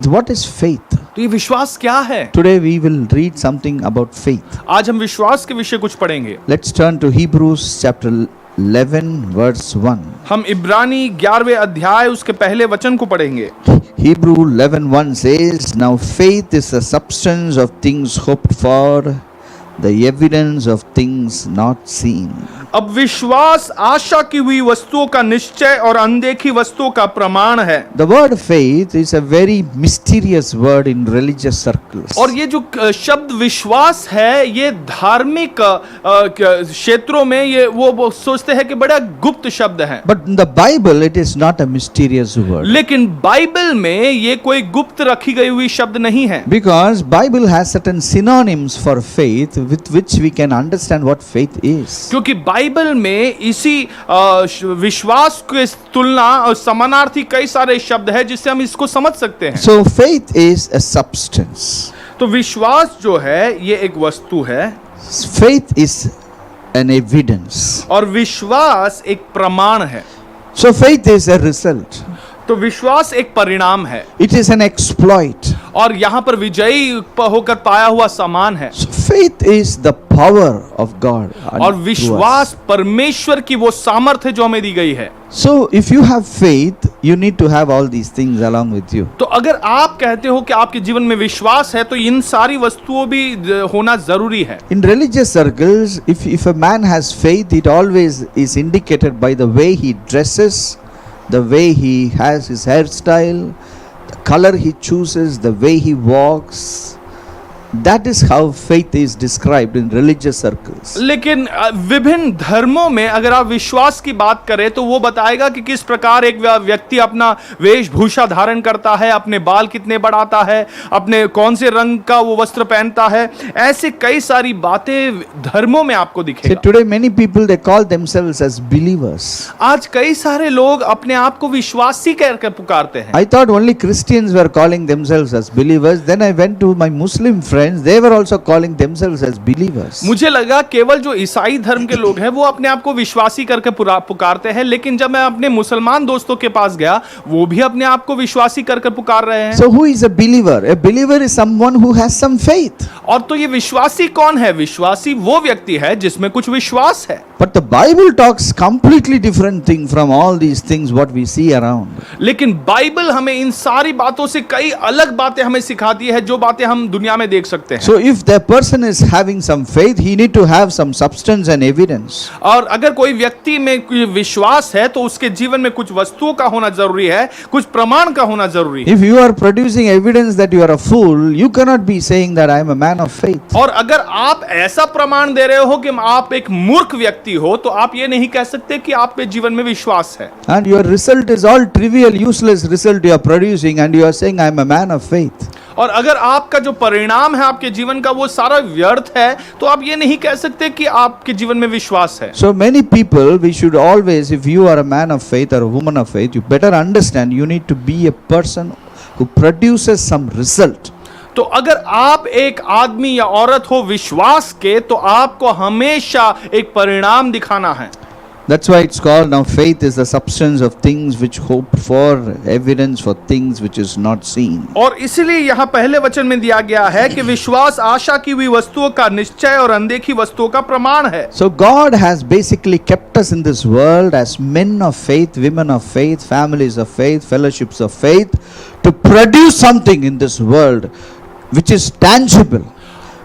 What is faith? तो ये विश्वास क्या है? Today we will read something about faith. आज हम विश्वास के विषय कुछ पढ़ेंगे. Let's turn to Hebrews chapter 11 verse 1. हम इब्रानी 11वें अध्याय उसके पहले वचन को पढ़ेंगे. Hebrew 11:1 says, "Now faith is the substance of things hoped for, the evidence of things not seen." अब विश्वास आशा की हुई वस्तुओं का निश्चय और अनदेखी वस्तुओं का प्रमाण है. The word faith is a very mysterious word in religious circles. और ये जो शब्द विश्वास है, ये धार्मिक क्षेत्रों में ये वो सोचते हैं कि बड़ा गुप्त शब्द है. But in the Bible it is not a mysterious word. लेकिन बाइबल में ये कोई गुप्त रखी गई हुई शब्द नहीं है. Because Bible has certain synonyms for faith with which we can understand what faith is. क्योंकि बाइबल में इसी विश्वास के तुलना और समानार्थी कई सारे शब्द हैं जिससे हम इसको समझ सकते हैं. So faith is a substance. तो विश्वास जो है ये एक वस्तु है. Faith is an evidence. और विश्वास एक प्रमाण है. So faith is a result. तो विश्वास एक परिणाम है. It is an exploit. और यहाँ पर विजयी होकर पाया हुआ सामान है. So faith is the power of God. और विश्वास परमेश्वर की वो सामर्थ्य जो हमें दी गई है. So if you have faith, you need to have all these things along with you. तो अगर आप कहते हो कि आपके जीवन में विश्वास है तो इन सारी वस्तुओं भी होना जरूरी है. In religious circles, if a man has faith, it always is indicated by the way he dresses, the way he has his hairstyle, the color he chooses, the way he walks. That is how faith is described in religious circles. लेकिन विभिन्न धर्मों में अगर आप विश्वास की बात करें तो वो बताएगा कि किस प्रकार एक व्यक्ति अपना वेशभूषा धारण करता है, अपने बाल कितने बढ़ाता है, अपने कौन से रंग का वो वस्त्र पहनता है. ऐसे कई सारी बातें धर्मों में आपको See, दिखेगा. today many people they call themselves as believers. आज कई सारे लोग अपने आप को विश्वासी कहकर पुकारते हैं. I thought only Christians were calling themselves as believers. Then I went to my Muslim friends. They were also calling themselves as believers. मुझे लगा केवल जो ईसाई धर्म के लोग हैं वो अपने आप को विश्वासी करके पुकारते हैं. लेकिन जब मैं अपने मुसलमान दोस्तों के पास गया वो भी अपने आप को विश्वासी करके पुकार रहे हैं. So who is a believer? A believer is someone who has some faith. और तो ये विश्वासी कौन है? विश्वासी वो व्यक्ति है जिसमें कुछ विश्वास है. But the Bible talks completely different thing from all these things what we see around. लेकिन बाइबल हमें इन सारी बातों से कई अलग बातें हमें सिखाती है जो बातें हम दुनिया में देख सकते हैं. So if the person is having some faith, he need to have some substance and evidence. और अगर कोई व्यक्ति में कोई विश्वास है तो उसके जीवन में कुछ वस्तुओं का होना जरूरी है, कुछ प्रमाण का होना जरूरी है. If you are producing evidence that you are a fool, you cannot be saying that I am a man of faith. और अगर आप ऐसा प्रमाण दे रहे हो कि आप एक मूर्ख व्यक्ति हो तो आप ये नहीं कह सकते कि आपके जीवन में विश्वास है. And your result is all trivial, useless result you are producing, and you are saying I am a man of faith. और अगर आपका जो परिणाम है आपके जीवन का वो सारा व्यर्थ है तो आप ये नहीं कह सकते कि आपके जीवन में विश्वास है. So many people, we should always, if you are a man of faith or a woman of faith, you better understand you need to be a person who produces some result. तो अगर आप एक आदमी या औरत हो विश्वास के तो आपको हमेशा एक परिणाम दिखाना है. That's why it's called now faith is the substance of things which hope for, evidence for things which is not seen. और इसलिए यहाँ पहले वचन में दिया गया है कि विश्वास आशा की हुई वस्तुओं का निश्चय और अनदेखी वस्तुओं का प्रमाण है. So God has basically kept us in this world as men of faith, women of faith, families of faith, fellowships of faith, to produce something in this world which is tangible,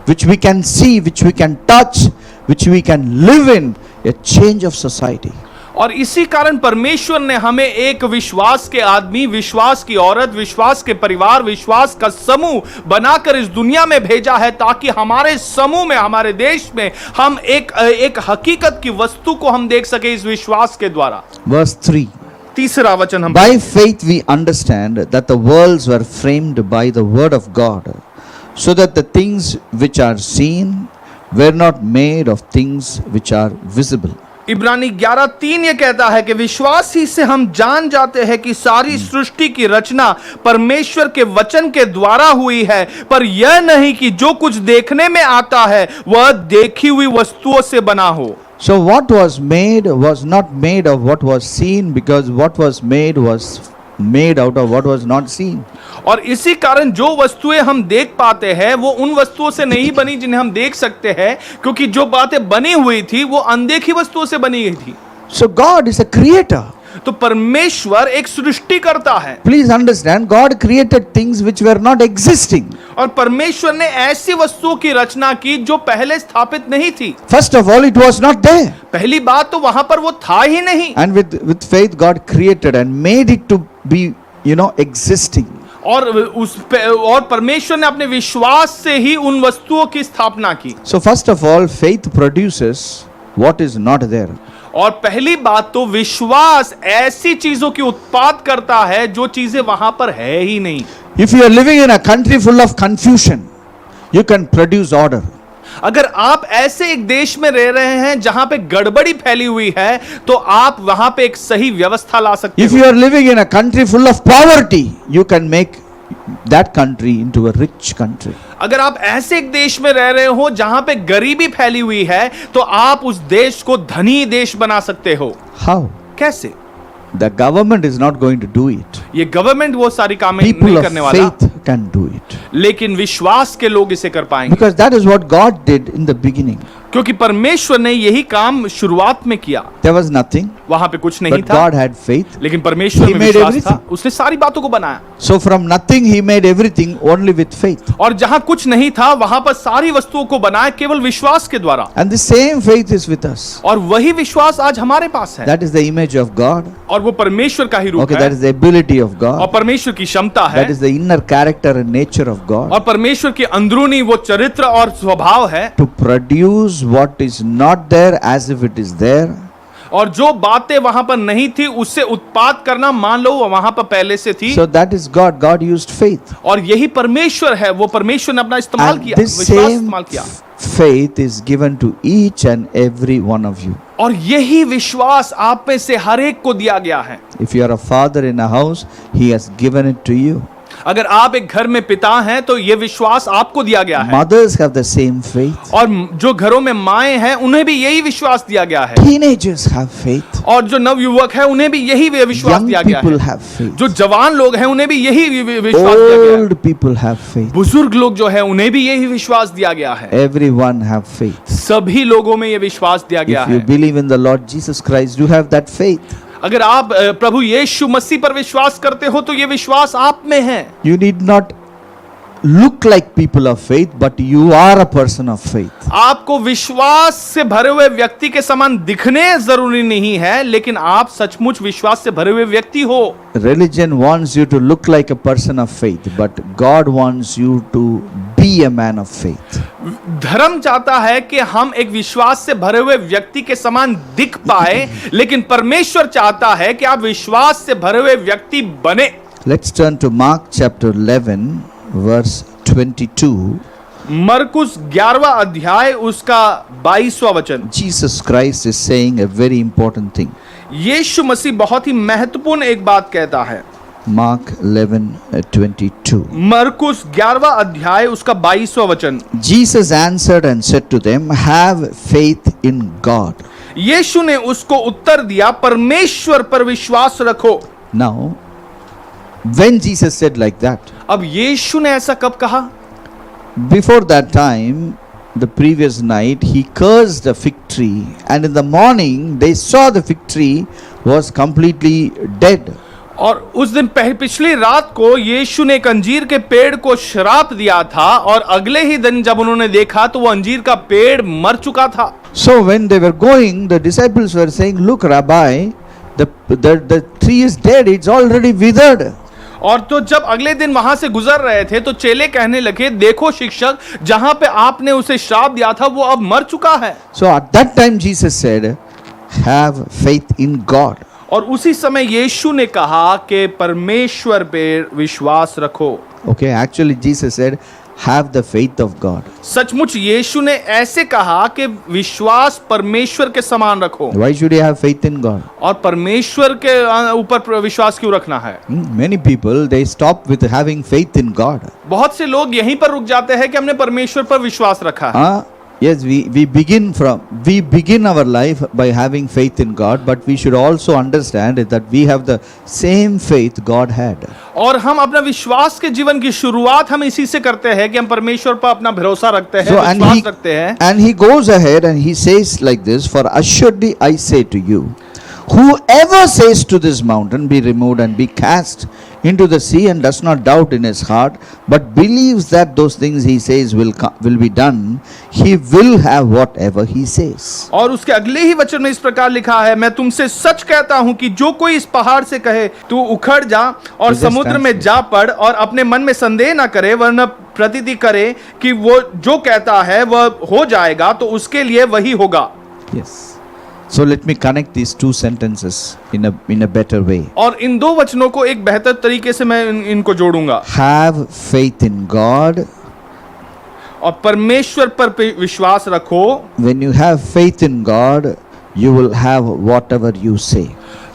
which we can see, which we can touch, which we can live in, a change of society. और इसी कारण परमेश्वर ने हमें एक विश्वास के आदमी, विश्वास की औरत, विश्वास के परिवार, विश्वास का समूह बनाकर इस दुनिया में भेजा है ताकि हमारे समूह में, हमारे देश में हम एक हकीकत की वस्तु को हम देख सके इस विश्वास के द्वारा. Verse 3. तीसरा वचन हम By faith we understand that the worlds were framed by the word of God, so that the things which are seen were not made of things which are visible. इब्रानी 11:3 ये कहता है कि विश्वास ही से हम जान जाते हैं कि सारी सृष्टि की रचना परमेश्वर के वचन के द्वारा हुई है, पर यह नहीं कि जो कुछ देखने में आता है वह देखी हुई वस्तुओं से बना हो. So what was made was not made of what was seen, because what was made was made out of what was not seen. और इसी कारण जो वस्तुएं हम देख पाते हैं वो उन वस्तुओं से नहीं बनी जिन्हें हम देख सकते हैं, क्योंकि जो बातें बनी हुई थी वो अनदेखी वस्तुओं से बनी गई थी। So God is a creator. तो परमेश्वर एक सृष्टिकर्ता है। Please understand, God created things which were not existing. और परमेश्वर ने ऐसी वस्तुओं की रचना की जो पहले स्थापित नहीं थी। First of all, it was not there. पहली बात तो वहां पर वो था ही नहीं। And with faith, God created and made it to be, existing. और परमेश्वर ने अपने विश्वास से ही उन वस्तुओं की स्थापना की। So first of all, faith produces what is not there. और पहली बात तो विश्वास ऐसी चीजों की उत्पाद करता है जो चीजें वहां पर है ही नहीं। If you are living in a country full of confusion, you can produce order. अगर आप ऐसे एक देश में रह रहे हैं जहां पे गड़बड़ी फैली हुई है तो आप वहां पे एक सही व्यवस्था ला सकते If हो। you are living in a country full of poverty, you can make that country into a rich country. अगर आप ऐसे एक देश में रह रहे हो जहां पे गरीबी फैली हुई है तो आप उस देश को धनी देश बना सकते हो। How? कैसे? The government is not going to do it. ये गवर्नमेंट वो सारी काम People नहीं of करने वाला, faith can do it. लेकिन विश्वास के लोग इसे कर पाएंगे, Because that is what God did in the beginning. क्योंकि परमेश्वर ने यही काम शुरुआत में किया। There was nothing, वहां पे कुछ नहीं but था, God had faith. लेकिन परमेश्वर He में made विश्वास था, everything. उसने सारी बातों को बनाया। So from nothing he made everything only with faith. और जहां कुछ नहीं था वहां पर सारी वस्तुओं को बनाया केवल विश्वास के द्वारा। And the same faith is with us. और वही विश्वास आज हमारे पास है। That is the image of God. और वो परमेश्वर का ही रूप Okay, है, that is the ability of और God. परमेश्वर की क्षमता है, That is the inner character and nature of God. और परमेश्वर की अंदरूनी वो चरित्र और स्वभाव है। To produce what is not there as if it is there. और जो बातें वहां पर नहीं थी उससे उत्पाद करना, मान लो वो वहां पर पहले से थी। So that is God. God used faith. और यही परमेश्वर है, वो परमेश्वर ने अपना इस्तेमाल And किया, this विश्वास same इस्तेमाल किया। faith is given to each and every one of you. और यही विश्वास आप में से हर एक को दिया गया है। If you are a father in a house, he has given it to you. अगर आप एक घर में पिता हैं तो ये विश्वास आपको दिया गया है। Mothers have the same faith. और जो घरों में माएं हैं उन्हें भी यही विश्वास दिया गया है। Teenagers have faith. और जो नवयुवक है उन्हें भी यही विश्वास Young दिया गया people है। have faith. जो जवान लोग हैं उन्हें भी यही विश्वास दिया गया है। Old people have faith. बुजुर्ग लोग जो है उन्हें भी यही विश्वास दिया गया है। Everyone have faith. सभी लोगों में ये विश्वास दिया गया If you है। believe in the Lord Jesus Christ, you have that faith. अगर आप प्रभु यीशु मसीह पर विश्वास करते हो तो ये विश्वास आप में है। You need not look like people of faith, but you are a person of faith. आपको विश्वास से भरे हुए व्यक्ति के समान दिखने जरूरी नहीं है, लेकिन आप सचमुच विश्वास से भरे हुए व्यक्ति हो। Religion wants you to look like a person of faith, but God wants you to be a man of faith. धर्म चाहता है कि हम एक विश्वास से भरे हुए व्यक्ति के समान दिख पाए, लेकिन परमेश्वर चाहता है कि आप विश्वास से भरे हुए व्यक्ति बने। Let's turn to Mark chapter 11 verse 22. मरकुस 11वां अध्याय उसका 22वां वचन। Jesus Christ is saying a very important thing. यीशु मसीह बहुत ही महत्वपूर्ण एक बात कहता है। Mark 11:22. मरकुस 11वां अध्याय उसका 22वां वचन। Jesus answered and said to them, "Have faith in God." यीशु ने उसको उत्तर दिया, परमेश्वर पर विश्वास रखो। Now, when Jesus said like that, अब यीशु ने ऐसा कब कहा? before that time, the previous night, he cursed a fig tree, and in the morning they saw the fig tree was completely dead. और उस दिन पिछली रात को यीशु ने एक अंजीर के पेड़ को श्राप दिया था, और अगले ही दिन जब उन्होंने देखा तो वो अंजीर का पेड़ मर चुका था। So when they were going, the disciples were saying, "Look, Rabbi, the tree is dead, it's already withered." और तो जब अगले दिन वहां से गुजर रहे थे तो चेले कहने लगे, देखो शिक्षक, जहां पे आपने उसे श्राप दिया था वो अब मर चुका है। So at that time Jesus said, "Have faith in God." और उसी समय यीशु ने कहा कि परमेश्वर पे विश्वास रखो। Okay, actually Jesus said, "Have the faith of God." सचमुच यीशु ने ऐसे कहा कि विश्वास परमेश्वर के समान रखो। Why should you have faith in God? और परमेश्वर के ऊपर विश्वास क्यों रखना है? Many people, they stop with having faith in God. बहुत से लोग यहीं पर रुक जाते हैं कि हमने परमेश्वर पर विश्वास रखा है। Yes, we begin our life by having faith in God, but we should also understand that we have the same faith God had. और हम अपना विश्वास के जीवन की शुरुआत हम इसी से करते हैं कि हम परमेश्वर पर अपना भरोसा रखते हैं, विश्वास रखते हैं. And he goes ahead and he says like this, for assuredly I say to you, whoever says to this mountain, be removed and be cast into the sea, and does not doubt in his heart, but believes that those things he says will be done, he will have whatever he says. और उसके अगले ही वचन में इस प्रकार लिखा है, मैं तुमसे सच कहता हूं कि जो कोई इस पहाड़ से कहे तू उखड़ जा और समुद्र में जा पड़, और अपने मन में संदेह ना करे, वरना प्रतीति करे कि वो जो कहता है वह हो जाएगा, तो उसके लिए वही होगा. Yes. So let me connect these two sentences in a better way. और इन दो वचनों को एक बेहतर तरीके से मैं इनको जोड़ूंगा. Have faith in God. और परमेश्वर पर विश्वास रखो. When you have faith in God, you will have whatever you say.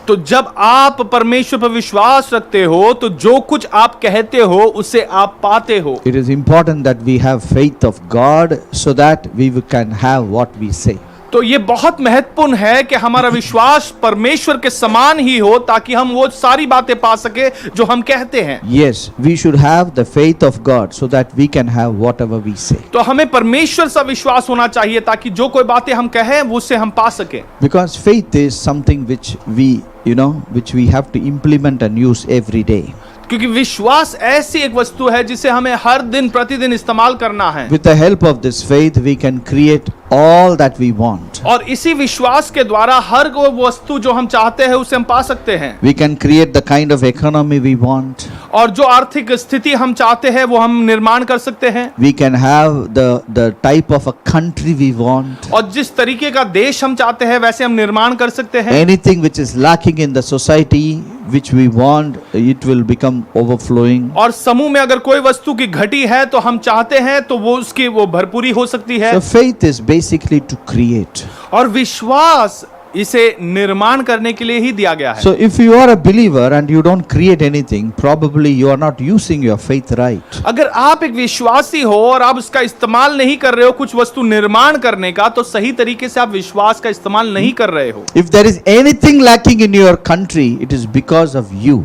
तो जब आप परमेश्वर पर विश्वास रखते हो तो जो कुछ आप कहते हो उसे आप पाते हो. It is important that we have faith of God so that we can have what we say. तो ये बहुत महत्वपूर्ण है कि हमारा विश्वास परमेश्वर के समान ही हो ताकि हम वो सारी बातें पा सके जो हम कहते हैं. Yes, we should have the faith of God so that we can have whatever we say. तो हमें परमेश्वर सा विश्वास होना चाहिए ताकि जो कोई बातें हम कहें वो उससे हम पा सके. Because faith is something which we have to implement and use every day. क्योंकि विश्वास ऐसी एक वस्तु है जिसे हमें हर दिन प्रतिदिन इस्तेमाल करना है. With the help of this faith, we can create all that we want. और इसी विश्वास के द्वारा हर वो वस्तु जो हम चाहते हैं उसे हम पा सकते हैं. We can create the kind of economy we want. और जो आर्थिक स्थिति हम चाहते हैं वो हम निर्माण कर सकते हैं. We can have the type of a country we want. और जिस तरीके का देश हम चाहते हैं वैसे हम निर्माण कर सकते हैं. Anything which is lacking in the society which we want, it will become overflowing. और समूह में अगर कोई वस्तु की घटी है तो हम चाहते हैं तो वो उसकी वो भरपूरी हो सकती है. So faith is basically to create. और विश्वास इसे निर्माण करने के लिए ही दिया गया है. So if you are a believer and you don't create anything, probably you are not using your faith right. अगर आप एक विश्वासी हो और आप उसका इस्तेमाल नहीं कर रहे हो कुछ वस्तु निर्माण करने का, तो सही तरीके से आप विश्वास का इस्तेमाल नहीं कर रहे हो. If there is anything lacking in your country, it is because of you.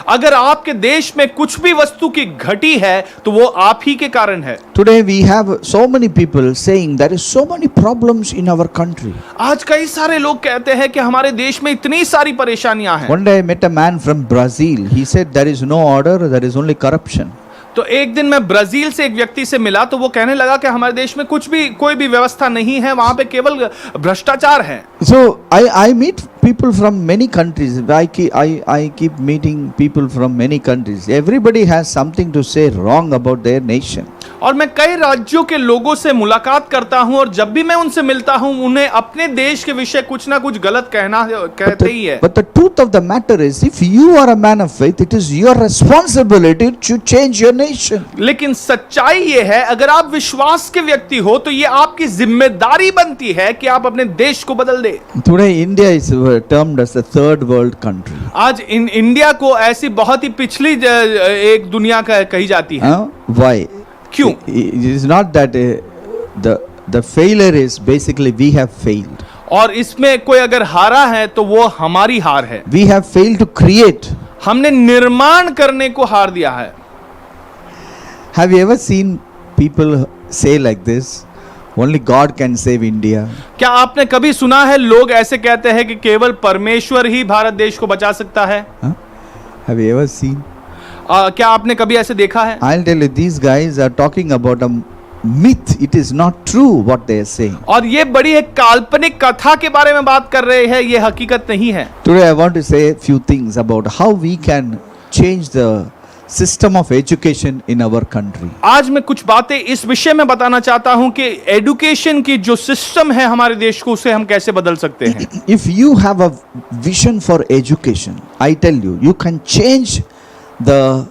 अगर आपके देश में कुछ भी वस्तु की घटी है तो वो आप ही के कारण है. Today we have so many people saying there is so many problems in our country. आज कई सारे लोग कहते हैं कि हमारे देश में इतनी सारी परेशानियां हैं. One day I met a man from Brazil. He said there is no order, there is only corruption. तो एक दिन मैं ब्राजील से एक व्यक्ति से मिला तो वो कहने लगा कि हमारे देश में कोई भी व्यवस्था नहीं है, वहां पे केवल भ्रष्टाचार है. So I meet people from many countries. I keep meeting people from many countries. Everybody has something to say wrong about their nation. और मैं कई राज्यों के लोगों से मुलाकात करता हूं और जब भी मैं उनसे मिलता हूं उन्हें अपने देश के विषय कुछ ना कुछ गलत कहते ही है. But the truth of the matter is, if you are a man of faith, it is your responsibility to change your nation. लेकिन सच्चाई ये है, अगर आप विश्वास के व्यक्ति हो तो ये आपकी जिम्मेदारी बनती है कि आप अपने देश को बदल दे. Today India is termed as the third world country. आज इंडिया को ऐसी बहुत ही पिछली एक दुनिया कही जाती है. Why? क्यों? It is not that the failure is basically we have failed. और इसमें कोई अगर हारा है तो वो हमारी हार है. We have failed to create. हमने निर्माण करने को हार दिया है. Have you ever seen people say like this? Only God can save India. क्या आपने कभी सुना है लोग ऐसे कहते हैं कि केवल परमेश्वर ही भारत देश को बचा सकता है? Have you ever seen? क्या आपने कभी ऐसे देखा है? I'll tell you, these guys are talking about a myth. It is not true what they are saying. और ये बड़ी एक काल्पनिक कथा के बारे में बात कर रहे हैं, ये हकीकत नहीं है. Today I want to say a few things about how we can change the system of education in our country. आज मैं कुछ बातें इस विषय में बताना चाहता हूं कि एजुकेशन की जो सिस्टम है हमारे देश को, उसे हम कैसे बदल सकते हैं. If you have a vision for education, I tell you, you can change the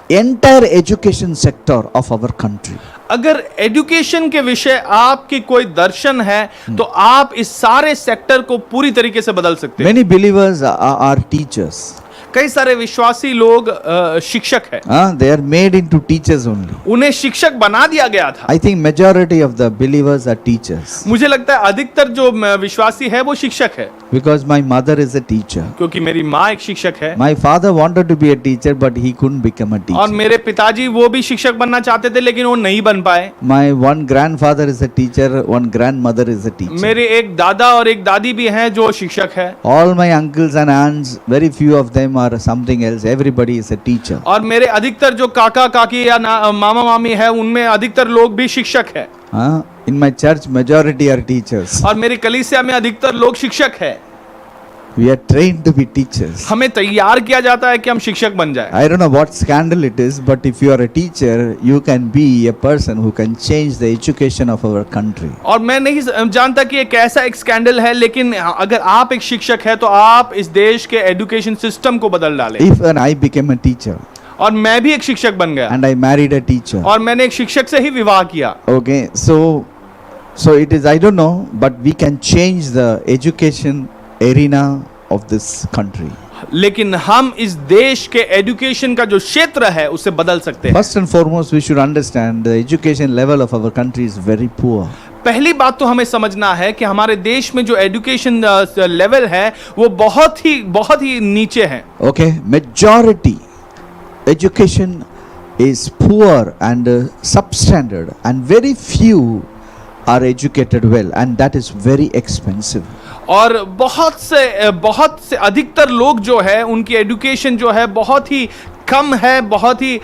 entire education sector of our country. अगर एजुकेशन के विषय आपकी कोई दर्शन है तो आप इस सारे सेक्टर को पूरी तरीके से बदल सकते हैं. Many believers are teachers. कई सारे विश्वासी लोग शिक्षक है, They are made into teachers only. उन्हें शिक्षक बना दिया गया था। I think majority of the believers are teachers. मुझे लगता है अधिकतर जो विश्वासी है वो शिक्षक है, Because my mother is a teacher. क्योंकि मेरी माँ एक शिक्षक है My father wanted to be a teacher, but he couldn't become a और teacher. मेरे पिताजी वो भी शिक्षक बनना चाहते थे लेकिन वो नहीं बन पाए। My one grandfather is a teacher, one grandmother is a teacher. मेरे एक दादा और एक दादी भी हैं जो शिक्षक है, All my uncles and aunts, very few of them are something else. Everybody is a teacher. और मेरे अधिकतर जो काका काकी या मामा मामी है उनमें अधिकतर लोग भी शिक्षक है In my church, majority are teachers. और मेरी कलीसिया में अधिकतर लोग शिक्षक है। We are trained to be teachers. हमें तैयार किया जाता है कि हम शिक्षक बन जाए। I don't know what scandal it is, but if you are a teacher, you can be a person who can change the education of our country. और मैं नहीं जानता कि ये कैसा एक स्कैंडल है, लेकिन अगर आप एक शिक्षक है तो आप इस देश के एजुकेशन सिस्टम को बदल डालें। If and I became a teacher और मैं भी एक शिक्षक बन गया and I married a teacher, और मैंने एक शिक्षक से ही विवाह किया। okay, so it is, I don't know, but we can change the education arena of this country. लेकिन हम इस देश के एजुकेशन का जो क्षेत्र है उसे बदल सकते हैं। First and foremost, we should understand the education level of our country is very poor. पहली बात तो हमें समझना है कि हमारे देश में जो एजुकेशन लेवल है वो बहुत ही नीचे है। Okay, majority education is poor and substandard, and very few are educated well, and that is very expensive. और बहुत से अधिकतर लोग जो है उनकी एजुकेशन जो है बहुत ही कम है, बहुत ही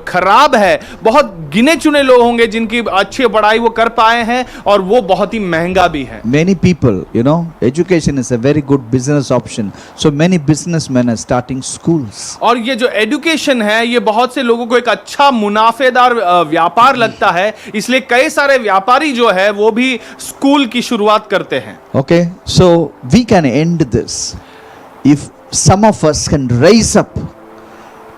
खराब है। बहुत गिने चुने लोग होंगे जिनकी अच्छी पढ़ाई वो कर पाए हैं और वो बहुत ही महंगा भी है। Many people, education is a very good business option, so many businessmen are starting schools. और ये जो एजुकेशन है ये बहुत से लोगों को एक अच्छा मुनाफेदार व्यापार लगता है, इसलिए कई सारे व्यापारी जो है वो भी स्कूल की शुरुआत करते हैं। Okay, so we can end this if some of us can raise up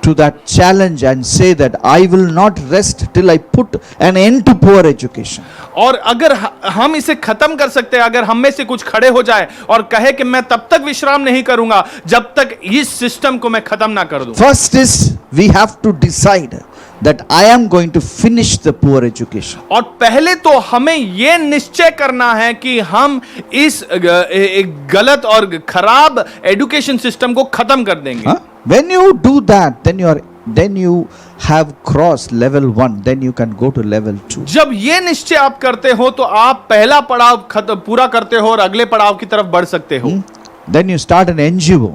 to that challenge and say that I will not rest till I put an end to poor education. और अगर हम इसे खत्म कर सकते हैं, अगर हम में से कुछ खड़े हो जाए और कहे कि मैं तब तक विश्राम नहीं करूंगा जब तक इस सिस्टम को मैं खत्म ना कर दूं। First is we have to decide that I am going to finish the poor education. और पहले तो हमें यह निश्चय करना है कि हम इस एक गलत और खराब एजुकेशन सिस्टम को खत्म कर देंगे। When you do that, then you have crossed level 1, then you can go to level 2. जब ये निश्चय आप करते हो तो आप पहला पड़ाव पूरा करते हो और अगले पड़ाव की तरफ बढ़ सकते हो। Then you start an NGO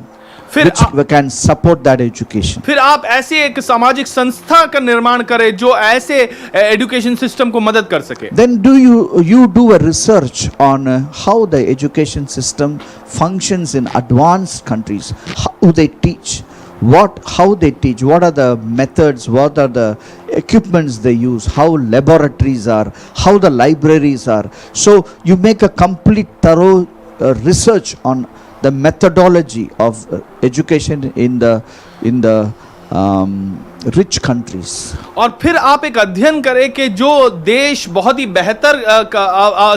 which can support that education. फिर आप ऐसे एक सामाजिक संस्था का निर्माण करें जो ऐसे एजुकेशन सिस्टम को मदद कर सके। Then you do a research on how the education system functions in advanced countries, how they teach, how they teach, what are the methods, what are the equipments they use, how laboratories are, how the libraries are. So you make a complete thorough research on the methodology of education in the rich countries. और फिर आप एक अध्ययन करें कि जो देश बहुत ही बेहतर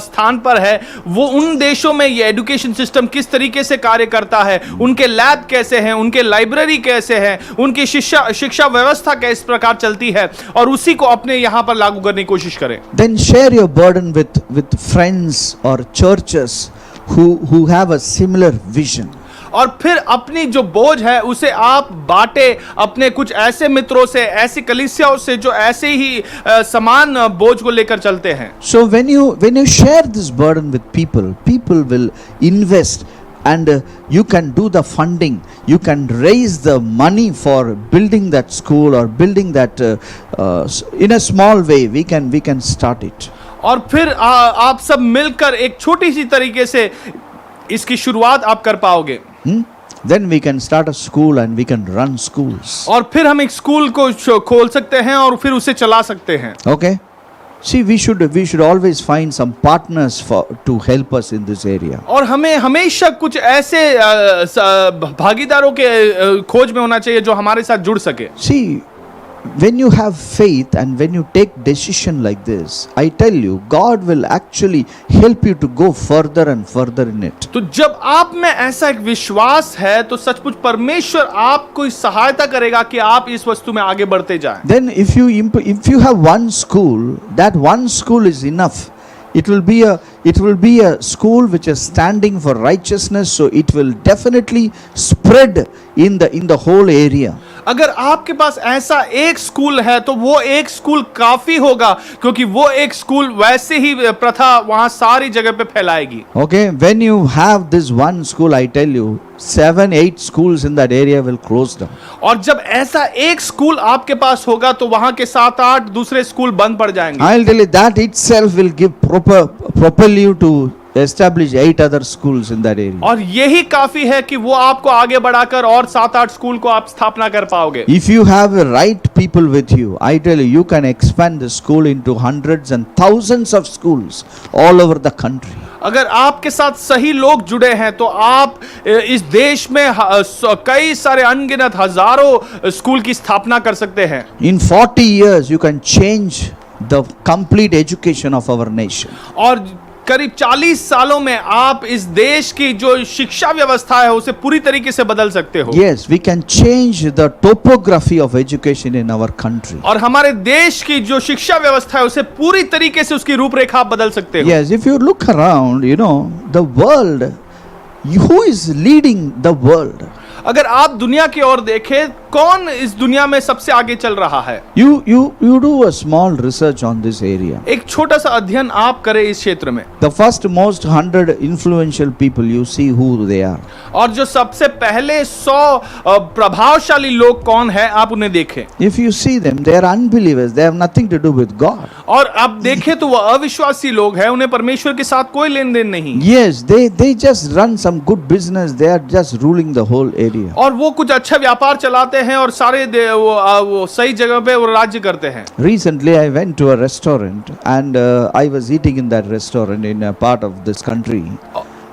स्थान पर है वो उन देशों में ये एजुकेशन सिस्टम किस तरीके से कार्य करता है, उनके लैब कैसे हैं, उनके लाइब्रेरी कैसे हैं, उनकी शिक्षा व्यवस्था किस प्रकार चलती है और उसी को अपने यहाँ पर लागू करने की कोशिश करें। Then share your burden with friends or churches who have a similar vision. और फिर अपनी जो बोझ है उसे आप बांटे अपने कुछ ऐसे मित्रों से, ऐसी कलीसियाओं से जो ऐसे ही समान बोझ को लेकर चलते हैं। So when you share this burden with people will invest, and you can do the funding, you can raise the money for building that school or building that in a small way we can start it. और फिर आप सब मिलकर एक छोटी सी तरीके से इसकी शुरुआत आप कर पाओगे। Then we can start a school and we can run schools. और फिर हम एक स्कूल को खोल सकते हैं और फिर उसे चला सकते हैं। Okay, see, we should always find some partners to help us in this area. और हमें हमेशा कुछ ऐसे भागीदारों के खोज में होना चाहिए जो हमारे साथ जुड़ सके। See, when you have faith and when you take decision like this, I tell you, God will actually help you to go further and further in it. तो जब आप में ऐसा एक विश्वास है तो सचमुच परमेश्वर आपको इस सहायता करेगा कि आप इस वस्तु में आगे बढ़ते जाएं। Then if you have one school, that one school is enough. It will be a school which is standing for righteousness, so it will definitely spread in the whole area. अगर आपके पास ऐसा एक स्कूल है तो वो एक school काफी होगा, क्योंकि वो एक स्कूल वैसे ही प्रथा वहां सारी जगह पे फैलाएगी। Okay, when you have this one school, I tell you, 7-8 schools in that area will close down. और जब ऐसा एक स्कूल आपके पास होगा तो वहां के 7-8 दूसरे स्कूल बंद पड़ जाएंगे। I'll tell you, that itself will give propel you to establish 8 other schools in that area. और यही काफी है कि वो आपको आगे बढ़ाकर और 7-8 स्कूल को आप स्थापना कर पाओगे। If you have the right people with you, I tell you, you can expand the school into hundreds and thousands of schools all over the country. अगर आपके साथ सही लोग जुड़े हैं तो आप इस देश में कई सारे अनगिनत हजारों स्कूल की स्थापना कर सकते हैं। In 40 years, you can change the complete education of our nation. और करीब 40 सालों में आप इस देश की जो शिक्षा व्यवस्था है उसे पूरी तरीके से बदल सकते हो। Yes, we can change the topography of education in our country. और हमारे देश की जो शिक्षा व्यवस्था है उसे पूरी तरीके से उसकी रूपरेखा आप बदल सकते हो। Yes, if you look around, you know, the world, who is leading the world? अगर आप दुनिया की ओर देखें, कौन इस दुनिया में सबसे आगे चल रहा है? You do a small research on this area. एक छोटा सा अध्ययन आप करें इस क्षेत्र में। The first most 100 influential people, you see who they are. और जो सबसे पहले 100 प्रभावशाली लोग कौन है, आप उन्हें देखें। If you see them, they are unbelievers. They have nothing to do with God. और आप देखें तो वो अविश्वासी लोग हैं, उन्हें परमेश्वर के साथ कोई लेन देन नहीं। Yes, they just run some good business. They are just ruling the whole area. और वो कुछ अच्छा व्यापार चलाते हैं और सारे वो सही जगह पे वो राज्य करते हैं। Recently, I went to a restaurant and I was eating in that restaurant in a part of this country.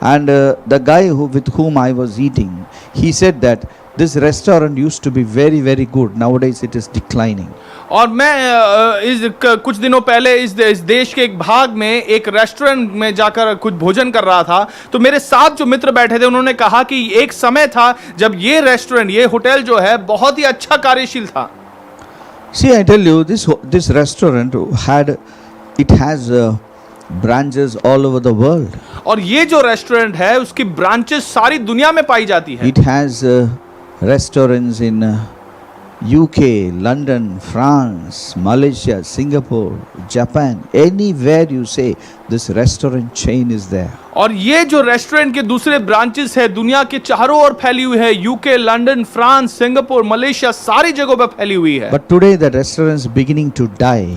And the guy with whom I was eating, he said that this restaurant used to be very, very good. Nowadays, it is declining. और मैं कुछ दिनों पहले इस देश के एक भाग में एक रेस्टोरेंट में जाकर कुछ भोजन कर रहा था, तो मेरे साथ जो मित्र बैठे थे उन्होंने कहा कि एक समय था जब ये रेस्टोरेंट, ये होटल जो है बहुत ही अच्छा कार्यशील था। See, I tell you, this restaurant has branches all over the world. और ये जो रेस्टोरेंट है उसकी ब्रांचेस सारी दुनिया में पाई जाती है। It has restaurants in UK, London, France, Malaysia, Singapore, Japan. Anywhere you say, this restaurant chain is there. और ये जो रेस्टोरेंट के दूसरे ब्रांचेस है दुनिया के चारों ओर फैली हुई है, UK, London, France, Singapore, Malaysia, सारी जगहों पर फैली हुई है। But today the restaurant is beginning to die,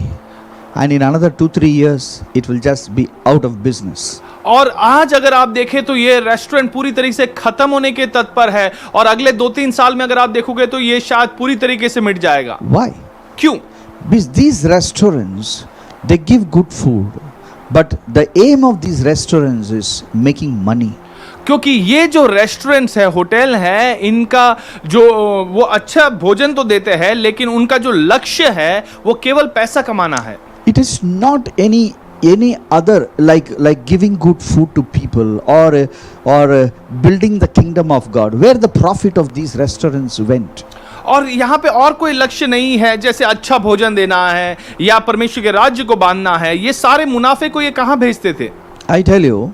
and in another 2-3 years it will just be out of business. और आज अगर आप देखें तो ये रेस्टोरेंट पूरी तरीके से खत्म होने के तत्पर है, और अगले 2-3 साल में अगर आप देखोगे तो ये शायद पूरी तरीके से मिट जाएगा। Why? क्यों? Because these restaurants, they give good food, but the aim of these restaurants is making money. क्योंकि ये जो रेस्टोरेंट्स है, होटल है, इनका जो वो अच्छा भोजन तो देते हैं, लेकिन उनका जो लक्ष्य है वो केवल पैसा कमाना है। It is not any other like giving good food to people or building the kingdom of God, where the profit of these restaurants went. और यहाँ पे और कोई लक्ष्य नहीं है, जैसे अच्छा भोजन देना है या परमेश्वर के राज्य को बांधना है। ये सारे मुनाफे को ये कहाँ भेजते थे? I tell you,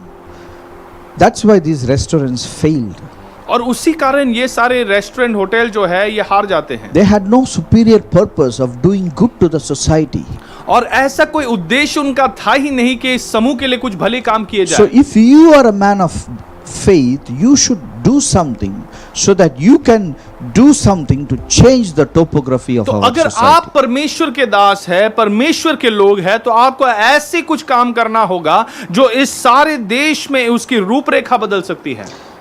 that's why these restaurants failed. और उसी कारण ये सारे रेस्टोरेंट, होटल जो है ये हार जाते हैं। They had no superior purpose of doing good to the society. और ऐसा कोई उद्देश्य उनका था ही नहीं कि इस समूह के लिए कुछ भले काम किए जाए। So if you are a man of faith, you should do something so that you can do something to change the topography of तो our अगर society. आप परमेश्वर के दास है, परमेश्वर के लोग हैं, तो आपको ऐसे कुछ काम करना होगा जो इस सारे देश में उसकी रूपरेखा बदल सकती है।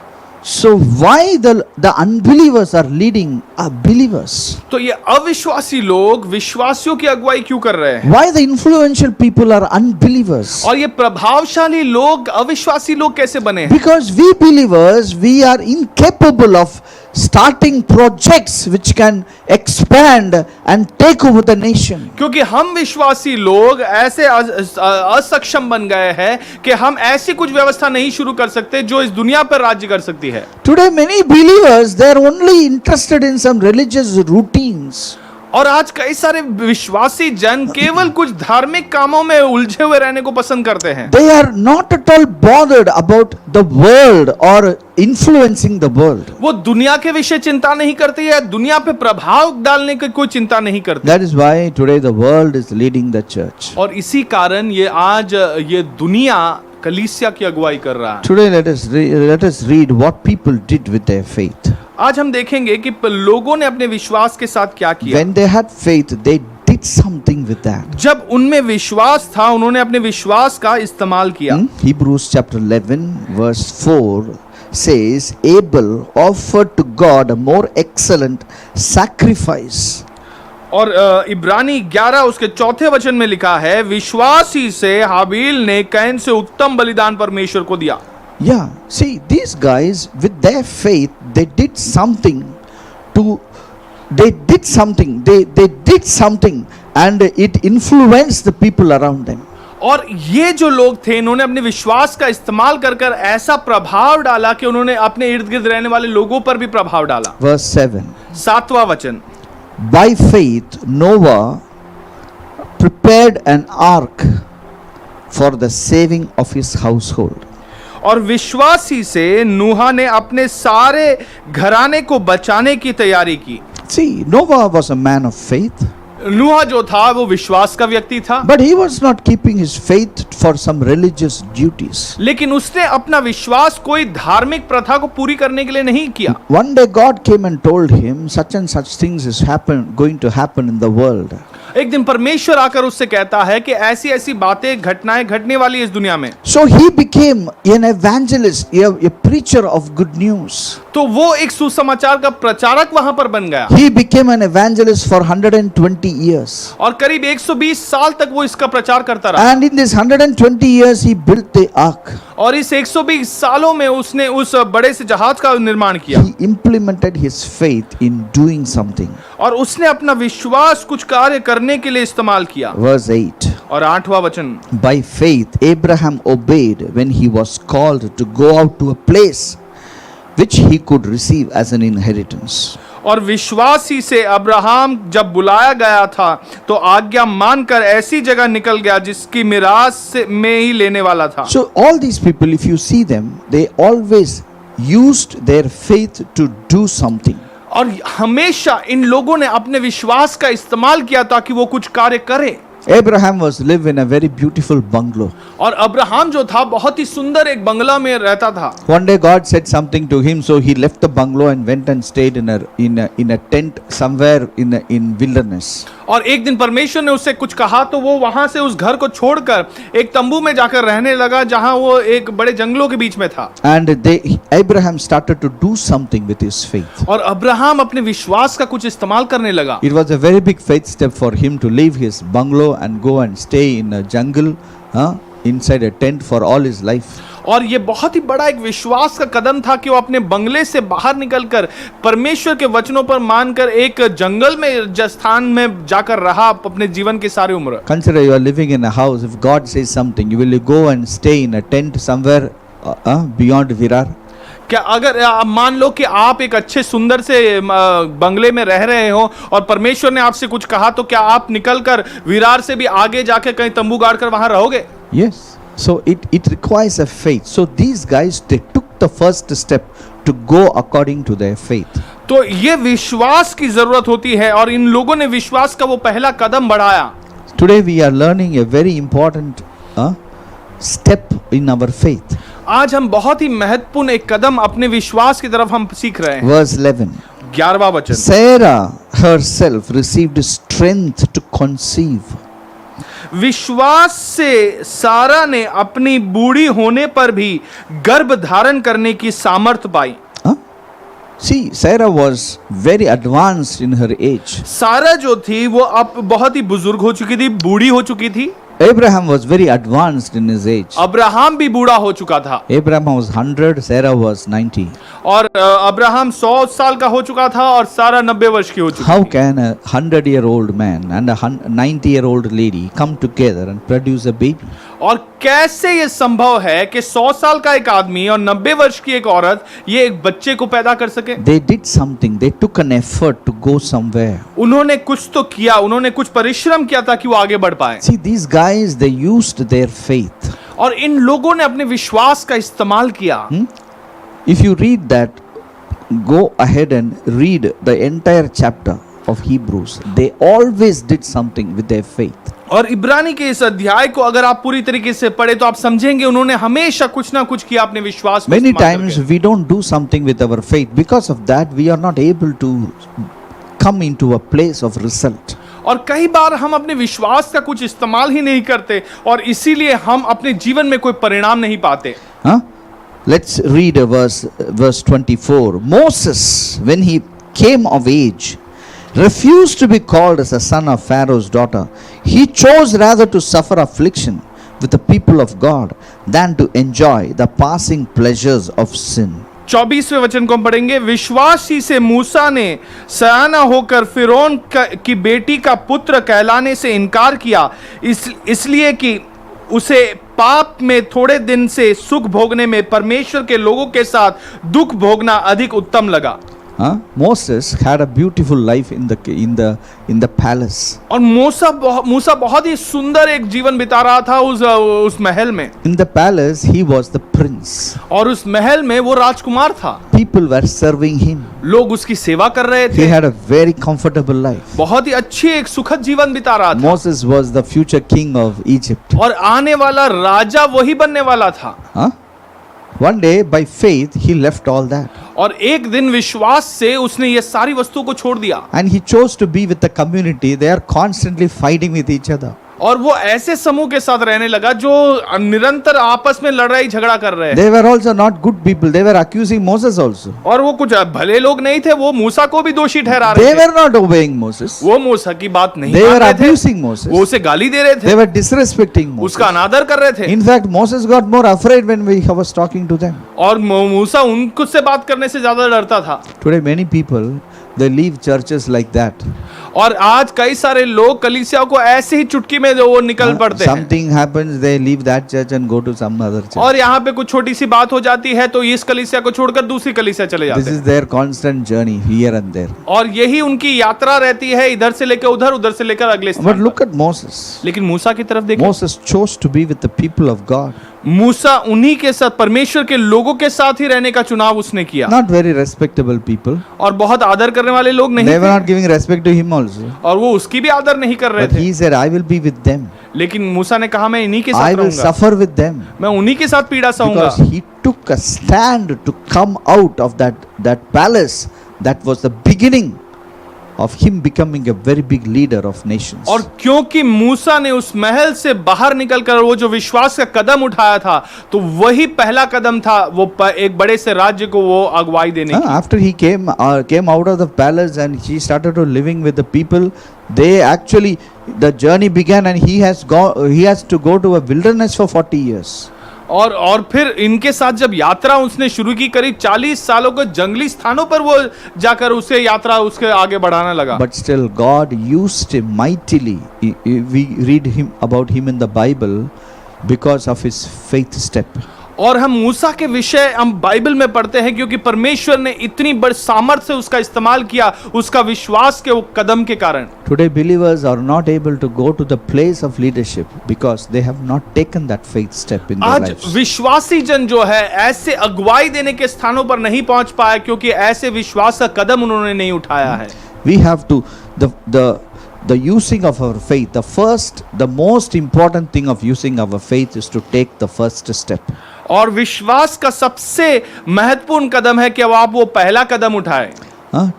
So why the unbelievers are leading believers? तो ये अविश्वासी लोग विश्वासियों की अगुवाई क्यों कर रहे हैं? Why the influential people are unbelievers? और ये प्रभावशाली लोग अविश्वासी लोग कैसे बने हैं? Because we believers, we are incapable of starting projects which can expand and take over the nation. क्योंकि हम विश्वासी लोग ऐसे असक्षम बन गए हैं कि हम ऐसी कुछ व्यवस्था नहीं शुरू कर सकते जो इस दुनिया पर राज्य कर सकती है. Today many believers, they are only interested in some religious routines. और आज कई सारे विश्वासी जन केवल कुछ धार्मिक कामों में उलझे हुए रहने को पसंद करते हैं. They are not at all bothered about the world or influencing the world. वो दुनिया के विषय चिंता नहीं करती है, दुनिया पे प्रभाव डालने की कोई चिंता नहीं करती. That is why today the world is leading the church. और इसी कारण ये आज ये दुनिया कलीसिया की अगुवाई कर रहा है. Today let us read what people did with their faith. आज हम देखेंगे कि लोगों ने अपने विश्वास के साथ क्या किया. When they had faith, they did something with that. जब उनमें विश्वास था, उन्होंने अपने विश्वास का इस्तेमाल किया. Hebrews chapter 11 verse 4 says, Abel offered to God a more excellent sacrifice. और इब्रानी 11 उसके चौथे वचन में लिखा है, विश्वास ही से हाबील ने कैन से उत्तम बलिदान परमेश्वर को दिया. Yeah, see, these guys with their faith, they did something and it influenced the people around them. और ये जो लोग थे, इन्होंने अपने विश्वास का इस्तेमाल कर कर ऐसा प्रभाव डाला कि उन्होंने अपने इर्द गिर्द रहने वाले लोगों पर भी प्रभाव डाला. Verse 7. 7वां वचन. By faith, Noah prepared an ark for the saving of his household. और विश्वासी से नूहा ने अपने सारे घराने को बचाने की तैयारी की. See, Noah was a man of faith. नूहा जो था वो विश्वास का व्यक्ति था. But he was not keeping his faith for some religious duties. लेकिन उसने अपना विश्वास कोई धार्मिक प्रथा को पूरी करने के लिए नहीं किया. One day God came and told him such and such things is going to happen in the world. एक दिन परमेश्वर आकर उससे कहता है कि ऐसी ऐसी बातें घटनाएं घटने वाली है इस दुनिया में. So he became an evangelist, a preacher of good news. तो वो एक सुसमाचार का प्रचारक वहां पर बन गया. He became an evangelist for 120 years. और करीब 120 साल तक वो इसका प्रचार करता रहा. And in this 120 years he built the ark. और इस 120 सालों में उसने उस बड़े से जहाज का निर्माण किया. He implemented his faith in doing something. और उसने अपना विश्वास कुछ कार्य करने के लिए इस्तेमाल किया. Verse 8. और 8वां वचन. By faith Abraham obeyed when he was called to go out to a place which he could receive as an inheritance. और विश्वासी से अब्राहम जब बुलाया गया था तो आज्ञा मानकर ऐसी जगह निकल गया जिसकी मिरास में ही लेने वाला था. So all these people, if you see them, they always used their faith to do something. और हमेशा इन लोगों ने अपने विश्वास का इस्तेमाल किया ताकि वो कुछ कार्य करें. Abraham was live in a very beautiful bungalow. और अब्राहम जो था बहुत ही सुंदर एक बंगला में रहता था. One day God said something to him, so he left the bungalow and went and stayed in a tent somewhere in wilderness. और एक दिन परमेश्वर ने उससे कुछ कहा तो वो वहां से उस घर को छोड़कर एक तंबू में जाकर रहने लगा जहां वो एक बड़े जंगलों के बीच में था. And Abraham started to do something with his faith. और अब्राहम अपने विश्वास का कुछ इस्तेमाल करने लगा. It was a very big faith step for him to leave his bungalow and go and stay in a jungle, inside a tent for all his life. और ये बहुत ही बड़ा एक विश्वास का कदम था कि वो अपने बंगले से बाहर निकलकर परमेश्वर के वचनों पर मानकर एक जंगल में स्थान में जाकर रहा अपने जीवन की सारी उम्र. Consider you are living in a house. If God says something, you will go and stay in a tent somewhere beyond Virar. क्या अगर मान लो कि आप एक अच्छे सुंदर से बंगले में रह रहे हो और परमेश्वर ने आपसे कुछ कहा तो क्या आप निकलकर विरार से भी आगे जाके कहीं तंबू गाड़कर वहां रहोगे? Yes. So it requires a faith. So these guys, they took the first step to go according to their faith. तो ये विश्वास की जरूरत होती है और इन लोगों ने विश्वास का वो पहला कदम बढ़ाया. Today we are learning a very important step in our faith. आज हम बहुत ही महत्वपूर्ण एक कदम अपने विश्वास की तरफ हम सीख रहे हैं. Verse 11. 11वां वचन. Sarah herself received strength to conceive. विश्वास से सारा ने अपनी बूढ़ी होने पर भी गर्भ धारण करने की सामर्थ पाई. See, Sarah was very advanced in her age. सारा जो थी वो अब बहुत ही बुजुर्ग हो चुकी थी, बूढ़ी हो चुकी थी. Abraham was very advanced in his age. Abraham भी बूढ़ा हो चुका था Abraham was 100, Sarah was 90. और अब्राहम 100 साल का हो चुका था और सारा 90 वर्ष की हो चुकी How थी। can a 100-year-old man and a 90-year-old lady come together and produce a baby? और कैसे ये संभव है कि 100 साल का एक आदमी और 90 वर्ष की एक औरत ये एक बच्चे को पैदा कर सके? They did something. They took an effort to go somewhere. उन्होंने कुछ तो किया, उन्होंने कुछ परिश्रम किया ताकि वो आगे बढ़ पाए। See, these guys, they used their faith. और इन लोगों ने अपने विश्वास का इस्तेमाल किया। If you read that, go ahead and read the entire chapter of Hebrews. They always did something with their faith. और इब्रानी के इस अध्याय को अगर आप पूरी तरीके से पढ़े तो आप समझेंगे उन्होंने हमेशा कुछ ना कुछ किया अपने विश्वास को Many इस्तेमाल times करके। we don't do something with our faith. Because of that, we are not able to come into a place of result. और कई बार हम अपने विश्वास का कुछ इस्तेमाल ही नहीं करते और इसीलिए हम अपने जीवन में कोई परिणाम नहीं पाते। Huh? Let's read a verse 24. Moses, when he came of age, refused to be called as a son of Pharaoh's daughter. He chose rather to suffer affliction with the people of God than to enjoy the passing pleasures of sin. 24वें वचन को हम पढ़ेंगे। विश्वासी से मूसा ने सयाना होकर फिरौन की बेटी का पुत्र कहलाने से इनकार किया, इसलिए कि उसे पाप में थोड़े दिन से सुख भोगने में परमेश्वर के लोगों के साथ दुख भोगना अधिक उत्तम लगा। Moses had a beautiful life in the palace. और मूसा बहुत ही सुंदर एक जीवन बिता रहा था उस महल में। In the palace, he was the prince. और उस महल में वो राजकुमार था। People were serving him. लोग उसकी सेवा कर रहे He थे। had a very comfortable life. बहुत ही अच्छी एक सुखद जीवन बिता रहा था। Moses was the future king of Egypt. और आने वाला राजा वही बनने वाला था। One day, by faith, he left all that. और एक दिन विश्वास से उसने ये सारी वस्तुओं को छोड़ दिया। And he chose to be with the community. They are constantly fighting with each other. और वो ऐसे समूह के साथ रहने लगा जो निरंतर आपस में लड़ाई झगड़ा कर रहे हैं। They were also not good people. They were accusing Moses also. और वो कुछ भले लोग नहीं थे, वो मूसा को भी दोषी ठहरा They रहे थे। were not obeying Moses. वो मूसा की बात नहीं They मान were रहे थे। abusing Moses. वो उसे गाली दे रहे They थे, were disrespecting Moses. उसका अनादर कर रहे थे। In fact, Moses got more afraid when he was talking to them. और मूसा उनको से बात करने से ज्यादा डरता था। Today, many people, they leave churches like that. और आज कई सारे लोग कलीसिया को ऐसे ही चुटकी में जो वो निकल पड़ते हैं। Something happens, they leave that church and go to some other church. और यहाँ पे कुछ छोटी सी बात हो जाती है तो इस कलीसिया को छोड़कर दूसरी कलीसिया चले This जाते is हैं। their constant journey here and there. और यही उनकी यात्रा रहती है, इधर से लेकर उधर, उधर से लेकर अगले But स्थान look at Moses. पर। लेकिन मूसा की तरफ देखिए। Moses chose to be with the people of God. मूसा उन्हीं के साथ, परमेश्वर के लोगों के साथ ही रहने का चुनाव उसने किया। Not very respectable people. और बहुत आदर करने वाले लोग नहीं They were थे not giving respect to him also. और वो उसकी भी आदर नहीं कर रहे But थे। he said, I will be with them. लेकिन मूसा ने कहा मैं इन्हीं के I साथ will रहूंगा, suffer with them. मैं उन्हीं के साथ पीड़ा सहूंगा। Because he took a stand to come out of that palace. That was the beginning of him becoming a very big leader of nations. और क्योंकि मूसा ने उस महल से बाहर निकलकर वो जो विश्वास का कदम उठाया था, तो वही पहला कदम था वो एक बड़े से राज्य को वो अगुवाई देने की। After he came out of the palace and he started to living with the people, they actually, the journey began and he has to go to a wilderness for 40 years. और फिर इनके साथ जब यात्रा उसने शुरू की, करीब 40 सालों को जंगली स्थानों पर वो जाकर उसे यात्रा उसके आगे बढ़ाने लगा। But still God used him mightily. We read about him in the Bible because of his faith step. और हम मूसा के विषय हम बाइबल में पढ़ते हैं क्योंकि परमेश्वर ने इतनी बड़ी सामर्थ से उसका इस्तेमाल किया उसका विश्वास के वो कदम के कारण। Today believers are not able to go to the place of leadership because they have not taken that faith step in their आज lives. विश्वासी जन जो है ऐसे अगुवाई देने के स्थानों पर नहीं पहुंच पाया क्योंकि ऐसे विश्वास का कदम उन्होंने नहीं उठाया है। We have to the using of our faith, the most important thing of using our faith is to take the first step. और विश्वास का सबसे महत्वपूर्ण कदम है कि अब आप वो पहला कदम उठाएं।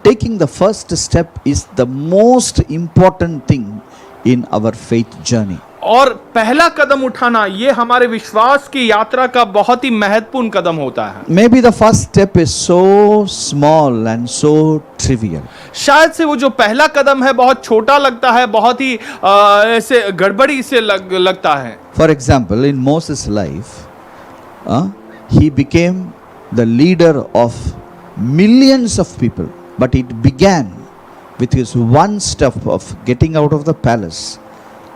Taking the first step is the most important thing in our faith journey. और पहला कदम उठाना ये हमारे विश्वास की यात्रा का बहुत ही महत्वपूर्ण कदम होता है। Maybe the first step is so small and so trivial. शायद से वो जो पहला कदम है बहुत छोटा लगता है, बहुत ही ऐसे गड़बड़ी से लगता है। For example, in Moses' life, he became the leader of millions of people, but it began with his one step of getting out of the palace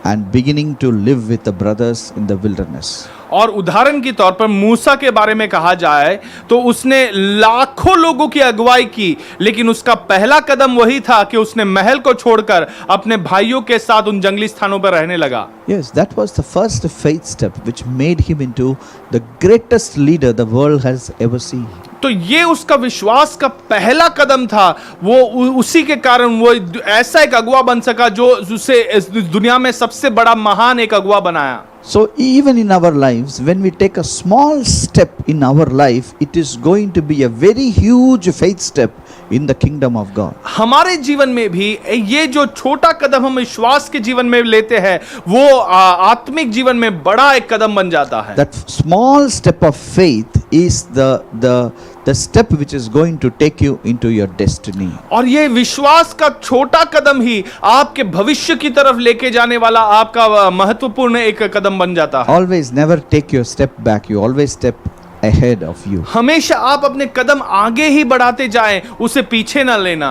and beginning to live with the brothers in the wilderness. और उदाहरण के तौर पर मूसा के बारे में कहा जाए तो उसने लाखों लोगों की अगुवाई की, लेकिन उसका पहला कदम वही था कि उसने महल को छोड़कर अपने भाइयों के साथ उन जंगली स्थानों पर रहने लगा। Yes, that was the first faith step which made him into the greatest leader the world has ever seen. तो ये उसका विश्वास का पहला कदम था। वो उसी के कारण वो ऐसा एक अगुवा बन सका जो उसे इस दुनिया में सबसे बड़ा महान एक अगुवा बनाया। So even in our lives, when we take a small step in our life, it is going to be a very huge faith step in the kingdom of God. हमारे जीवन में भी ये जो छोटा कदम हम विश्वास के जीवन में लेते हैं वो आत्मिक जीवन में बड़ा एक कदम बन जाता है। That small step of faith is the step which is going to take you into your destiny. और ये विश्वास का छोटा कदम ही आपके भविष्य की तरफ लेके जाने वाला आपका महत्वपूर्ण एक कदम बन जाता है। Always never take your step back. You always step ahead of you. हमेशा आप अपने कदम आगे ही बढ़ाते जाएं, उसे पीछे ना लेना।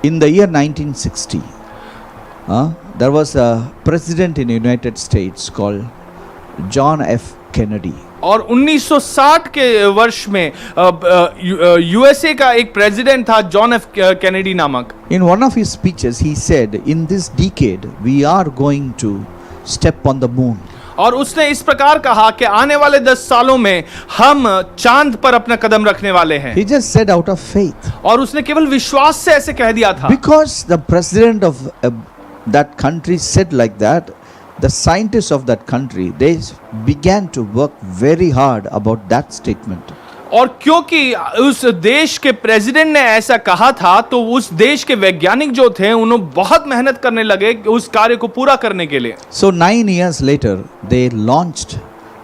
In the year 1960, there was a president in the United States called John F. Kennedy. और 1960 के वर्ष में यूएसए का एक प्रेसिडेंट था जॉन एफ कैनेडी नामक। In one of his speeches, he said, "In this decade, we are going to step on the moon." और उसने इस प्रकार कहा कि आने वाले 10 सालों में हम चांद पर अपना कदम रखने वाले हैं। He just said out of faith. और उसने केवल विश्वास से ऐसे कह दिया था। Because the president of that country said like that, the scientists of that country, they began to work very hard about that statement. और क्योंकि उस देश के प्रेसिडेंट ने ऐसा कहा था तो उस देश के वैज्ञानिक जो थे उन्होंने बहुत मेहनत करने लगे उस कार्य को पूरा करने के लिए। So 9 years later, they launched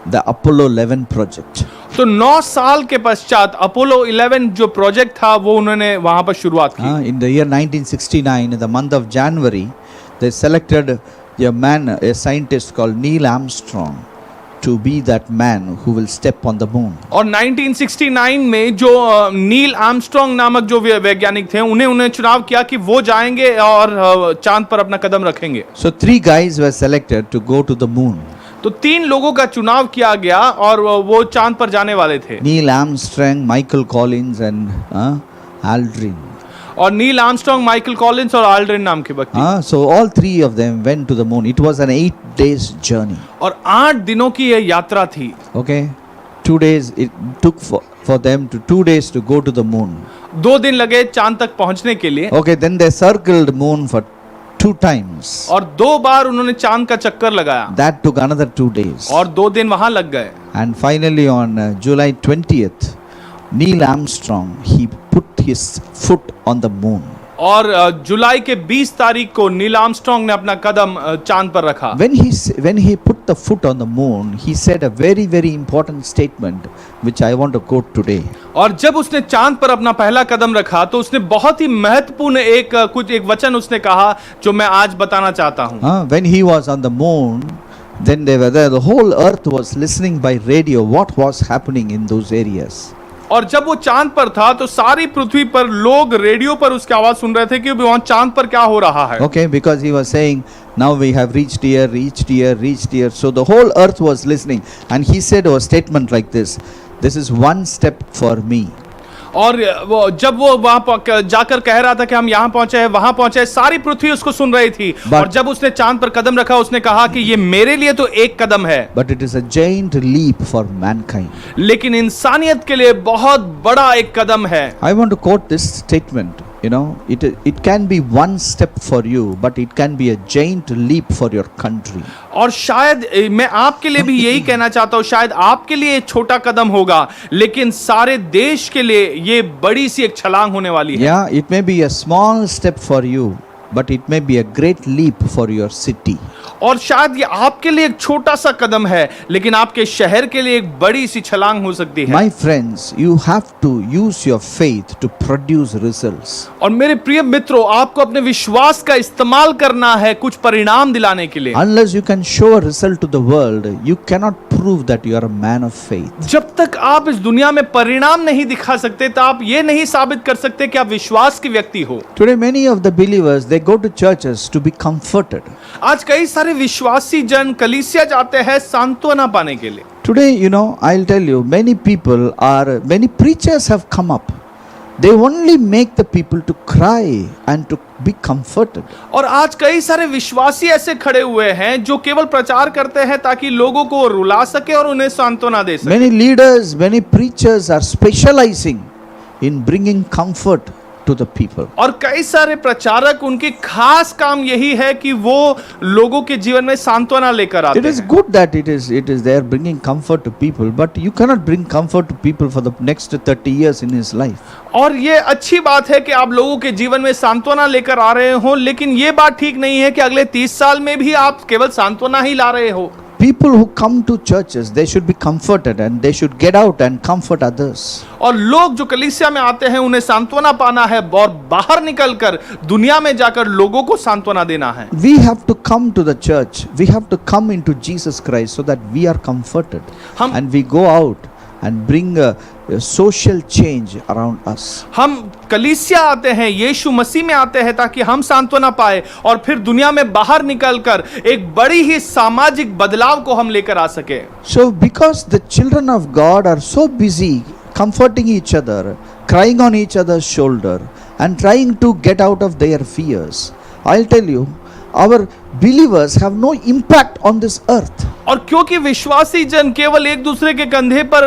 the Apollo 11 project. तो 9 साल के पश्चात अपोलो 11 जो प्रोजेक्ट था वो उन्होंने वहां पर शुरुआत की। In the year 1969, in the month of January, they selected a man, a scientist called Neil Armstrong, to be that man who will step on the moon. और 1969 में जो नील आर्मस्ट्रांग नामक जो वैज्ञानिक थे उन्हें चुनाव किया कि वो जाएंगे और चांद पर अपना कदम रखेंगे। So 3 guys were selected to go to the moon. तो 3 लोगों का चुनाव किया गया और वो चांद पर जाने वाले थे। Neil Armstrong, Michael Collins and Aldrin. और नील आर्मस्ट्रांग, माइकल कॉलिंस और आल्ड्रिन नाम के व्यक्ति। So all 3 of them went to the moon. It was an 8 days journey. और 8 दिनों की यह यात्रा थी। Okay, 2 days it took for them to 2 days to go to the moon. 2 दिन लगे चांद तक पहुंचने के लिए। Okay, then they circled moon for 2 times. और 2 बार उन्होंने चांद का चक्कर लगाया। That took another 2 days. और 2 दिन वहां लग गए। And finally on July 20th, Neil Armstrong, he put his foot on the moon. और जुलाई के 20 तारीख को नील आर्मस्ट्रांग ने अपना कदम चांद पर रखा। When he put the foot on the moon, he said a very very important statement which I want to quote today. और जब उसने चांद पर अपना पहला कदम रखा तो उसने बहुत ही महत्वपूर्ण एक वचन उसने कहा जो मैं आज बताना चाहता हूँ। When he was on the moon, then they were there. The whole earth was listening by radio what was happening in those areas. और जब वो चांद पर था तो सारी पृथ्वी पर लोग रेडियो पर उसकी आवाज सुन रहे थे कि वहां चांद पर क्या हो रहा है। Okay, because he was saying, now we have reached here, reached here, reached here. So the whole earth was listening, and he said a statement like this: "This is one step for me." और वो जब वो वहां जाकर कह रहा था कि हम यहाँ पहुंचे हैं, वहां पहुंचे, सारी पृथ्वी उसको सुन रही थी। और जब उसने चांद पर कदम रखा उसने कहा कि ये मेरे लिए तो एक कदम है, but it is a giant leap for mankind. लेकिन इंसानियत के लिए बहुत बड़ा एक कदम है। I want to quote this statement. You know, it can be one step for you, but it can be a giant leap for your country. और शायद मैं आपके लिए भी यही कहना चाहता हूँ, शायद आपके लिए एक छोटा कदम होगा लेकिन सारे देश के लिए ये बड़ी सी एक छलांग होने वाली है। Yeah, it may be a small step for you, but it may be a great leap for your city. और शायद ये आपके लिए एक छोटा सा कदम है, लेकिन आपके शहर के लिए एक बड़ी सी छलांग हो सकती है। My friends, you have to use your faith to produce results. और मेरे प्रिय मित्रों, आपको अपने विश्वास का इस्तेमाल करना है कुछ परिणाम दिलाने के लिए। Unless you can show a result to the world, you cannot prove that you are a man of faith. जब तक आप इस दुनिया में परिणाम नहीं दिखा सकते, तो आप ये नहीं साबित कर सकते कि आप विश्वास के व्यक्ति हो। Today many of the believers, they go to churches to be comforted. आज कई सारे विश्वासी जन कलीसिया जाते हैं सांत्वना पाने के लिए। Today, I'll tell you, many preachers have come up. They only make the people to cry and to be comforted. और आज कई सारे विश्वासी ऐसे खड़े हुए हैं जो केवल प्रचार करते हैं ताकि लोगों को रुला सके और उन्हें सांत्वना दे सके। Many leaders, many preachers are specializing in bringing comfort to the people. और कई सारे प्रचारक, उनकी खास काम यही है कि वो लोगों के जीवन में सांत्वना लेकर आते It is हैं। good that it is they are bringing comfort to people, but you cannot bring comfort to people for the next 30 years in his life. और ये अच्छी बात है कि आप लोगों के जीवन में सांत्वना लेकर आ रहे हो, लेकिन ये बात ठीक नहीं है कि अगले 30 साल में भी आप केवल सांत्वना ही ला रहे हो। People who come to churches, they should be comforted and they should get out and comfort others. और लोग जो कलीसिया में आते हैं, उन्हें सांत्वना पाना है और बाहर निकलकर दुनिया में जाकर लोगों को सांत्वना देना है। We have to come to the church. We have to come into Jesus Christ so that we are comforted. हम- And we go out and bring a social change around us. हम कलीसिया आते हैं, यीशु मसीह में आते हैं ताकि हम सांत्वना पाए और फिर दुनिया में बाहर निकलकर एक बड़ी ही सामाजिक बदलाव को हम लेकर आ सके। So because the children of God are so busy comforting each other, crying on each other's shoulder and trying to get out of their fears, I'll tell you, our believers have no impact on this earth. और क्योंकि विश्वासी जन केवल एक दूसरे के कंधे पर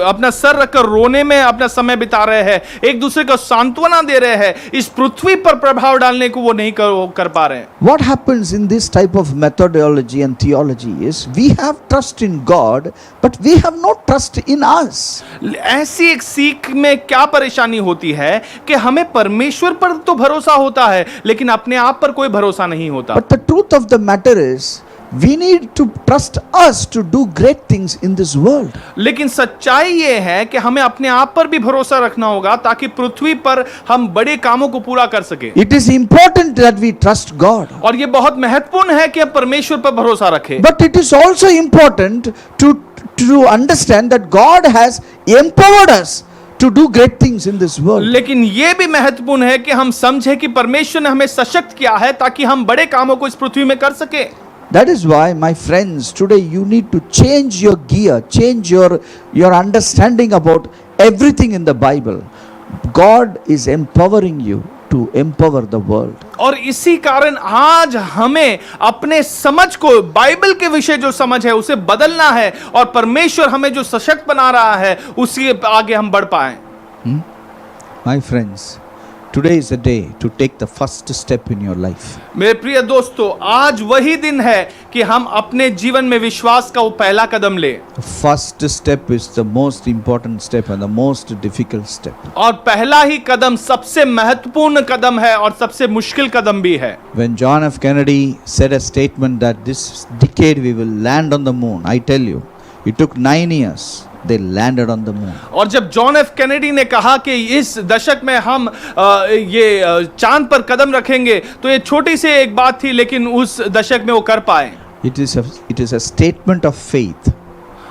अपना सर रखकर रोने में अपना समय बिता रहे हैं, एक दूसरे को सांत्वना दे रहे हैं, इस पृथ्वी पर प्रभाव डालने को वो नहीं कर पा रहे हैं। What happens in this type of methodology and theology is we have trust in God, but we have no trust in us. ऐसी एक सीख में क्या परेशानी होती है कि हमें परमेश्वर पर तो भरोसा होता है, लेकिन अपने आप पर कोई भरोसा नहीं होता। But the truth of the matter is, we need to trust us to do great things in this world. लेकिन सच्चाई ये है कि हमें अपने आप पर भी भरोसा रखना होगा ताकि पृथ्वी पर हम बड़े कामों को पूरा कर सके। It is important that we trust God. और ये बहुत महत्वपूर्ण है कि हम परमेश्वर पर भरोसा रखें। But it is also important to understand that God has empowered us to do great things in this world. लेकिन ये भी महत्वपूर्ण है कि हम समझे कि परमेश्वर ने हमें सशक्त किया है ताकि हम बड़े कामों को इस पृथ्वी में कर सके। That is why, my friends, today you need to change your gear, change your understanding about everything in the Bible. God is empowering you to empower the world. और इसी कारण आज हमें अपने समझ को, बाइबल के विषय जो समझ है उसे बदलना है और परमेश्वर हमें जो सशक्त बना रहा है उसी आगे हम बढ़ पाएं। My friends, today is a day to take the first step in your life. मेरे प्रिय दोस्तों, आज वही दिन है कि हम अपने जीवन में विश्वास का वो पहला कदम ले। The first step is the most important step and the most difficult step. और पहला ही कदम सबसे महत्वपूर्ण कदम है और सबसे मुश्किल कदम भी है। When John F. Kennedy said a statement that this decade we will land on the moon, I tell you, it took 9 years. They landed on the moon. और जब जॉन एफ कैनेडी ने कहा कि इस दशक में हम ये चांद पर कदम रखेंगे, तो ये छोटी सी एक बात थी, लेकिन उस दशक में वो कर पाए। It is a statement of faith.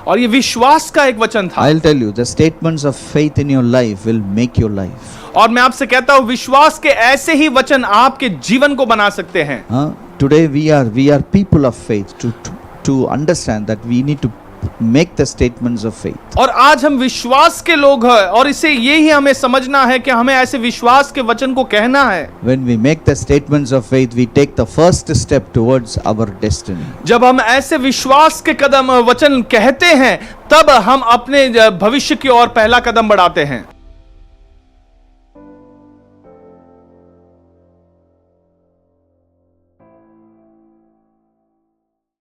और ये विश्वास का एक वचन था। I'll tell you, the statements of faith in your life will make your life. और मैं आपसे कहता हूँ, विश्वास के ऐसे ही वचन आपके जीवन को बना सकते हैं। Today we are people of faith to understand that we need to make the statements of faith. और आज हम विश्वास के लोग हैं और इसे यही हमें समझना है कि हमें ऐसे विश्वास के वचन को कहना है। When we make the statements of faith, we take the first step towards our destiny. जब हम ऐसे विश्वास के कदम वचन कहते हैं, तब हम अपने भविष्य की ओर पहला कदम बढ़ाते हैं।